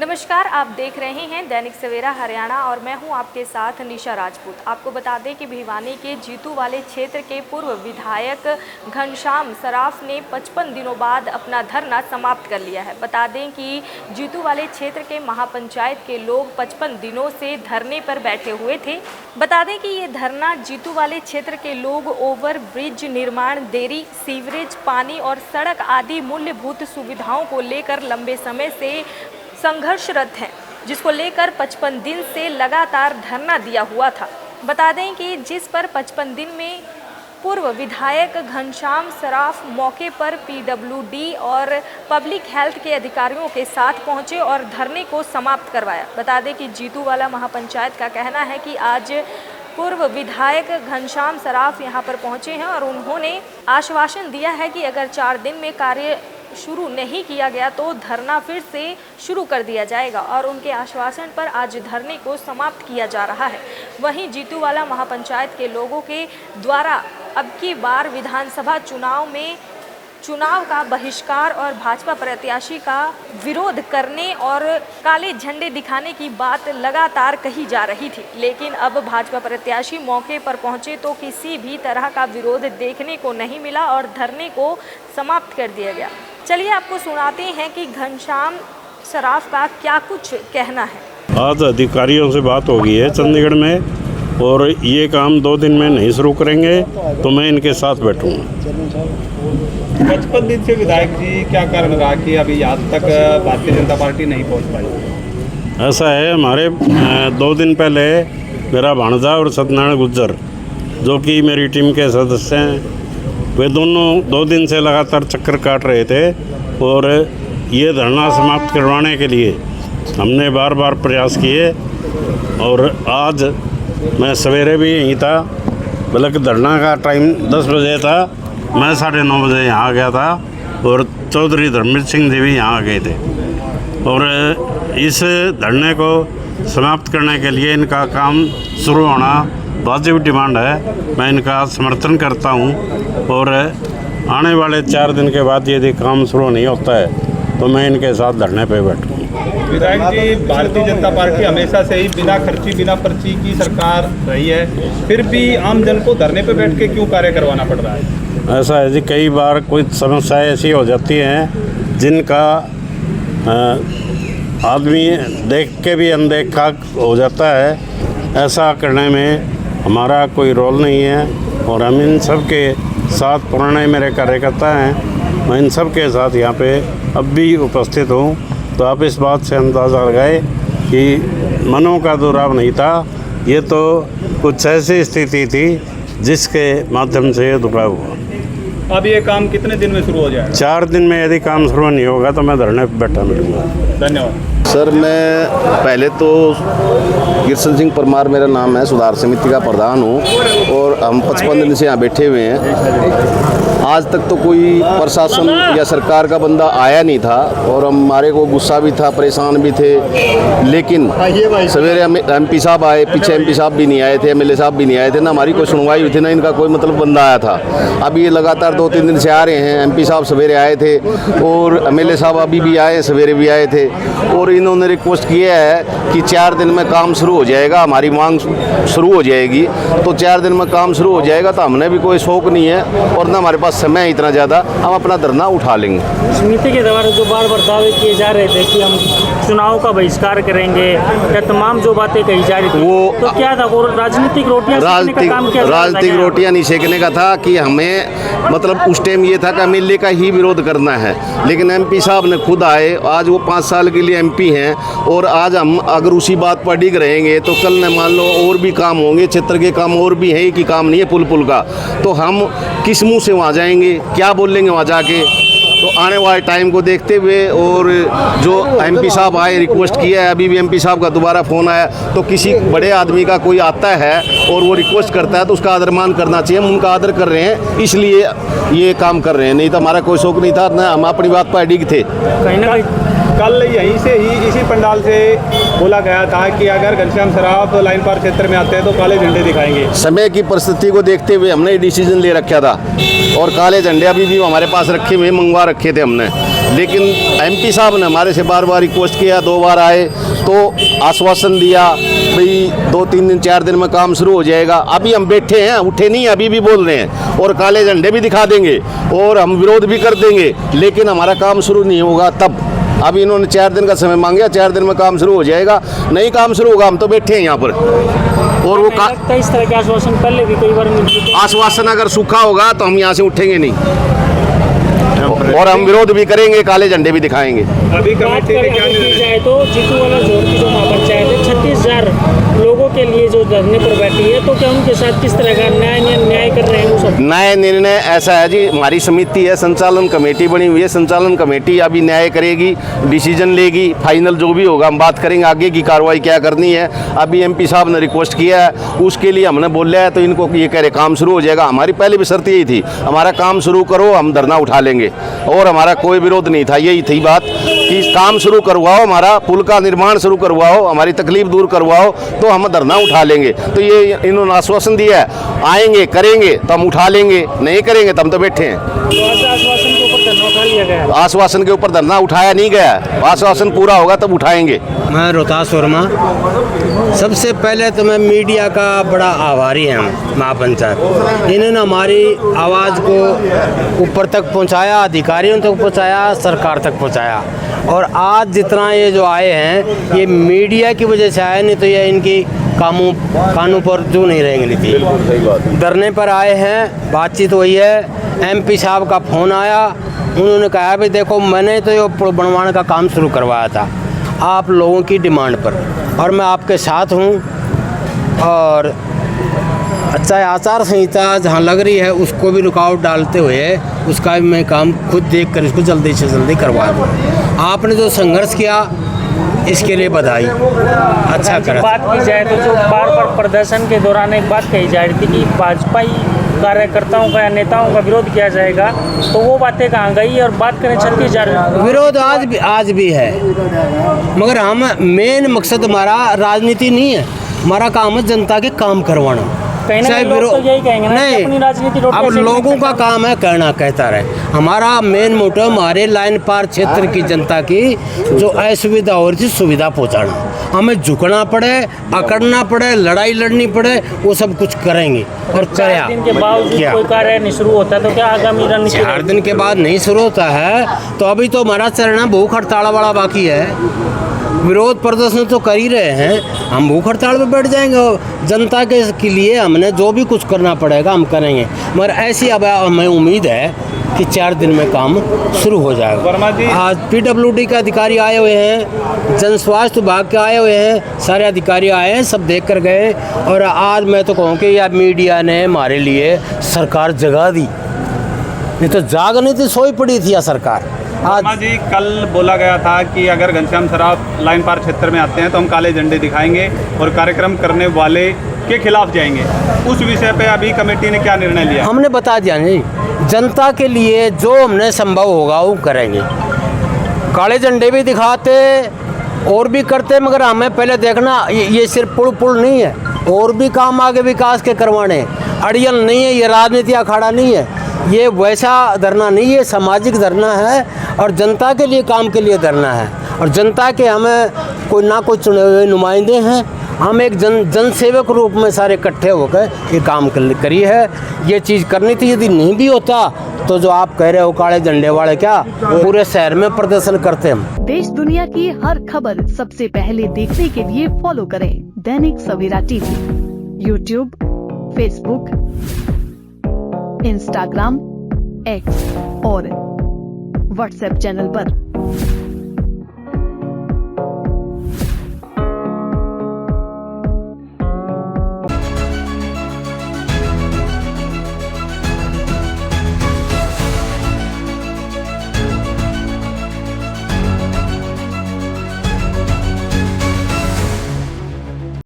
नमस्कार, आप देख रहे हैं दैनिक सवेरा हरियाणा और मैं हूं आपके साथ निशा राजपूत। आपको बता दें कि भिवानी के जीतू वाले क्षेत्र के पूर्व विधायक घनश्याम सराफ ने 55 दिनों बाद अपना धरना समाप्त कर लिया है। बता दें कि जीतू वाले क्षेत्र के महापंचायत के लोग 55 दिनों से धरने पर बैठे हुए थे। बता दें कि ये धरना जीतू वाले क्षेत्र के लोग ओवर ब्रिज निर्माण देरी, सीवरेज, पानी और सड़क आदि मूलभूत सुविधाओं को लेकर लंबे समय से संघर्षरत हैं, जिसको लेकर 55 दिन से लगातार धरना दिया हुआ था। बता दें कि जिस पर 55 दिन में पूर्व विधायक घनश्याम सराफ मौके पर पीडब्ल्यूडी और पब्लिक हेल्थ के अधिकारियों के साथ पहुंचे और धरने को समाप्त करवाया। बता दें कि जीतू वाला महापंचायत का कहना है कि आज पूर्व विधायक घनश्याम सराफ यहां पर पहुंचे हैं और उन्होंने आश्वासन दिया है कि अगर 4 दिन में कार्य शुरू नहीं किया गया तो धरना फिर से शुरू कर दिया जाएगा और उनके आश्वासन पर आज धरने को समाप्त किया जा रहा है। वहीं जीतू वाला महापंचायत के लोगों के द्वारा अब की बार विधानसभा चुनाव का बहिष्कार और भाजपा प्रत्याशी का विरोध करने और काले झंडे दिखाने की बात लगातार कही जा रही थी, लेकिन अब भाजपा प्रत्याशी मौके पर पहुंचे तो किसी भी तरह का विरोध देखने को नहीं मिला और धरने को समाप्त कर दिया गया। चलिए आपको सुनाते हैं कि घनश्याम सराफ का क्या कुछ कहना है। आज अधिकारियों से बात हो गई है चंडीगढ़ में और ये काम 2 दिन में नहीं शुरू करेंगे तो मैं इनके साथ बैठूंगा। 55 दिन से विधायक जी क्या कारण रहा कि अभी आज तक भारतीय जनता पार्टी नहीं पहुंच पाई? ऐसा है, हमारे 2 दिन पहले मेरा भाणजा और सत्यनारायण गुज्जर जो कि मेरी टीम के सदस्य हैं, वे दोनों 2 दिन से लगातार चक्कर काट रहे थे और ये धरना समाप्त करवाने के लिए हमने बार बार प्रयास किए और आज मैं सवेरे भी यहीं था, बल्कि धरना का टाइम 10 बजे था, मैं 9:30 बजे यहाँ आ गया था और चौधरी धर्मवीर सिंह जी भी यहाँ आ गए थे और इस धरने को समाप्त करने के लिए इनका काम शुरू होना वाजिब डिमांड है। मैं इनका समर्थन करता हूँ और आने वाले 4 दिन के बाद यदि काम शुरू नहीं होता है तो मैं इनके साथ धरने पे बैठूँ। विधायक जी, भारतीय जनता पार्टी हमेशा से ही बिना खर्ची बिना पर्ची की सरकार रही है, फिर भी आम जन को धरने पे बैठ के क्यों कार्य करवाना पड़ रहा है? ऐसा है जी, कई बार कोई समस्याएं ऐसी हो जाती हैं जिनका आदमी देख के भी अनदेखा हो जाता है। ऐसा करने में हमारा कोई रोल नहीं है और हम इन सब के साथ पुराने मेरे कार्यकर्ता हैं, मैं इन सब के साथ यहाँ पे अब भी उपस्थित हूँ। तो आप इस बात से अंदाज़ा लगाए कि मनों का दुराव नहीं था, ये तो कुछ ऐसी स्थिति थी जिसके माध्यम से ये दुराव हुआ। अब ये काम कितने दिन में शुरू हो जाएगा? 4 दिन में यदि काम शुरू नहीं होगा तो मैं धरने पर बैठा मिलूँगा। धन्यवाद सर। मैं पहले तो किशन सिंह परमार मेरा नाम है, सुधार समिति का प्रधान हूँ और हम 55 दिन से यहाँ बैठे हुए हैं। आज तक तो कोई प्रशासन या सरकार का बंदा आया नहीं था और हमारे को गुस्सा भी था, परेशान भी थे, लेकिन सवेरे MP साहब आए, पीछे MP साहब भी नहीं आए थे, MLA साहब भी नहीं आए थे, ना हमारी कोई सुनवाई हुई थी, ना इनका कोई मतलब बंदा आया था। अभी ये लगातार 2-3 दिन से आ रहे हैं। MP साहब सवेरे आए थे और MLA साहब अभी भी आए, सवेरे भी आए थे और इन्होंने रिक्वेस्ट किया है कि 4 दिन में काम शुरू हो जाएगा, हमारी मांग शुरू हो जाएगी। तो 4 दिन में काम शुरू हो जाएगा तो हमने भी कोई शौक नहीं है और ना हमारे पास समय इतना ज़्यादा, हम अपना धरना उठा लेंगे। समिति के द्वारा जो बार दावे किए जा रहे थे कि हम चुनाव का बहिष्कार करेंगे या तमाम जो बातें कही जा रही थी, वो तो क्या था? वो राजनीतिक रोटियां नहीं सेकने का था कि हमें मतलब उस टाइम ये था कि MLA का ही विरोध करना है, लेकिन MP साहब ने खुद आए, आज वो 5 साल के लिए MP हैं और आज हम अगर उसी बात पर डिग रहेंगे तो कल न मान लो और भी काम होंगे, क्षेत्र के काम और भी है कि काम नहीं है पुल का, तो हम किस मुँह से वहाँ जाएंगे, क्या बोलेंगे वहाँ जाके? तो आने वाले टाइम को देखते हुए और जो MP साहब आए, रिक्वेस्ट किया है, अभी भी MP साहब का दोबारा फ़ोन आया, तो किसी बड़े आदमी का कोई आता है और वो रिक्वेस्ट करता है तो उसका आदर मान करना चाहिए। हम उनका आदर कर रहे हैं, इसलिए ये काम कर रहे हैं, नहीं तो हमारा कोई शौक नहीं था, ना हम अपनी बात पर अडिग थे। कहीं ना कहीं कल यहीं से ही इसी पंडाल से बोला गया था कि अगर घनश्याम सराफ लाइन पार क्षेत्र में आते हैं तो काले झंडे दिखाएंगे। समय की परिस्थिति को देखते हुए हमने डिसीजन ले रखा था और काले झंडे अभी भी हमारे पास रखे हुए मंगवा रखे थे हमने, लेकिन एमपी साहब ने हमारे से बार बार रिक्वेस्ट किया, 2 बार आए तो आश्वासन दिया भाई 2-3 दिन 4 दिन में काम शुरू हो जाएगा। अभी हम बैठे हैं, उठे नहीं, अभी भी बोल रहे हैं और काले झंडे भी दिखा देंगे और हम विरोध भी कर देंगे, लेकिन हमारा काम शुरू नहीं होगा तब। अभी इन्होंने 4 दिन का समय मांगा, 4 दिन में काम शुरू हो जाएगा, नहीं काम शुरू होगा हम तो बैठे हैं यहाँ पर। और वो इस तरह के आश्वासन पहले भी कई बार मिल चुके। आश्वासन अगर सूखा होगा तो हम यहाँ से उठेंगे नहीं और हम विरोध भी करेंगे, काले झंडे भी दिखाएंगे। अभी कमेटी ने क्या निर्णय जाए तो जीतू वाला जोर की जो महापंचायत है 36,000 लोगों के लिए जो धरने पर बैठी है, तो क्या उनके साथ किस तरह का न्याय कर रहे हैं वो सब? न्याय निर्णय ऐसा है जी, हमारी समिति है, संचालन कमेटी बनी हुई है, संचालन कमेटी अभी न्याय करेगी, डिसीजन लेगी, फाइनल जो भी होगा हम बात करेंगे आगे की कार्रवाई क्या करनी है। अभी एमपी साहब ने रिक्वेस्ट किया है, उसके लिए हमने बोला है तो इनको ये कह रहे काम शुरू हो जाएगा। हमारी पहले भी शर्त यही थी, हमारा काम शुरू करो, हम धरना उठा लेंगे और हमारा कोई विरोध नहीं था। यही थी बात कि काम शुरू करवाओ, हमारा पुल का निर्माण शुरू करवाओ, हमारी तकलीफ दूर करवाओ तो हम धरना उठा लेंगे। तो ये इन्होंने आश्वासन दिया है, आएंगे करेंगे तो हम उठा लेंगे, नहीं करेंगे तो हम तो बैठे हैं। तो आश्वासन के ऊपर धरना उठा लिया गया? आश्वासन के ऊपर धरना उठाया नहीं गया, आश्वासन पूरा होगा तब उठाएंगे। मैं रोहतास वर्मा। सबसे पहले तो मैं मीडिया का बड़ा आभारी हूँ, महापंचायत इन्होंने हमारी आवाज़ को ऊपर तक पहुँचाया, अधिकारियों तक पहुँचाया, सरकार तक पहुँचाया। और आज जितना ये जो आए हैं ये मीडिया की वजह से आए, नहीं तो ये इनकी कानून पर जो नहीं रहेंगे नहीं थी। धरने पर आए हैं, बातचीत हुई है, एमपी साहब का फ़ोन आया, उन्होंने कहा भाई देखो मैंने तो ये पुल बनवाने का काम शुरू करवाया था आप लोगों की डिमांड पर और मैं आपके साथ हूँ, और चाहे आचार संहिता जहाँ लग रही है उसको भी रुकावट डालते हुए उसका भी मैं काम खुद देख कर इसको जल्दी से जल्दी करवा दूँ। आपने जो संघर्ष किया इसके लिए बधाई, अच्छा करा। बात की जाए तो जो बार बार प्रदर्शन के दौरान एक बात कही जा रही थी कि भाजपाई कार्यकर्ताओं का या नेताओं का विरोध किया जाएगा, तो वो बातें कहाँ गई? और बात करें 36,000 विरोध आज भी है, मगर हम मेन मकसद हमारा राजनीति नहीं है, हमारा काम है जनता के काम करवाना। चाहे लोग तो यही कहेंगे ना कि अपनी राजनीति अब लोगों का काम है कहना कहता रहे। हमारा मेन मोटिव हमारे लाइन पार क्षेत्र की जनता की जो असुविधा हो रही थी सुविधा पहुंचाना। हमें झुकना पड़े, अकड़ना पड़े, लड़ाई लड़नी पड़े, वो सब कुछ करेंगे और कराया। 4 दिन के बावजूद कोई कार्य नहीं शुरू होता तो क्या आगामी रणनीति? 4 दिन के बाद नहीं शुरू होता है तो अभी तो हमारा चरण भूख हड़ताल वाला बाकी है। विरोध प्रदर्शन तो कर ही रहे हैं, हम भूख हड़ताल पे बैठ जाएंगे। जनता के लिए हमने जो भी कुछ करना पड़ेगा हम करेंगे, मगर ऐसी अब हमें उम्मीद है कि 4 दिन में काम शुरू हो जाएगा। वर्मा जी, आज PWD के अधिकारी आए हुए हैं, जन स्वास्थ्य विभाग के आए हुए हैं, सारे अधिकारी आए हैं, सब देख कर गए। और आज मैं तो कहूँ कि यार मीडिया ने हमारे लिए सरकार जगा दी, नहीं तो जाग नहीं थी, सोई पड़ी थी सरकार। वर्मा जी, कल बोला गया था कि अगर घनश्याम सराफ लाइन पार क्षेत्र में आते हैं तो हम काले झंडे दिखाएंगे और कार्यक्रम करने वाले के खिलाफ जाएंगे। उस विषय पे अभी कमेटी ने क्या निर्णय लिया? हमने बता दिया नहीं, जनता के लिए जो हमने संभव होगा वो करेंगे। काले झंडे भी दिखाते और भी करते, मगर हमें पहले देखना ये सिर्फ पुल नहीं है, और भी काम आगे विकास के करवाने। अड़ियल नहीं है, ये राजनीति अखाड़ा नहीं है, ये वैसा धरना नहीं है, सामाजिक धरना है और जनता के लिए काम के लिए धरना है। और जनता के हमें कोई ना कोई चुने हुए नुमाइंदे हैं, हम एक जन सेवक रूप में सारे इकट्ठे होकर ये काम करी है। ये चीज़ करनी थी, यदि नहीं भी होता तो जो आप कह रहे हो काले झंडे वाले क्या पूरे शहर में प्रदर्शन करते हम। देश दुनिया की हर खबर सबसे पहले देखने के लिए फॉलो करें Dainik Savera TV, YouTube, Facebook, Instagram, X और व्हाट्सएप चैनल पर।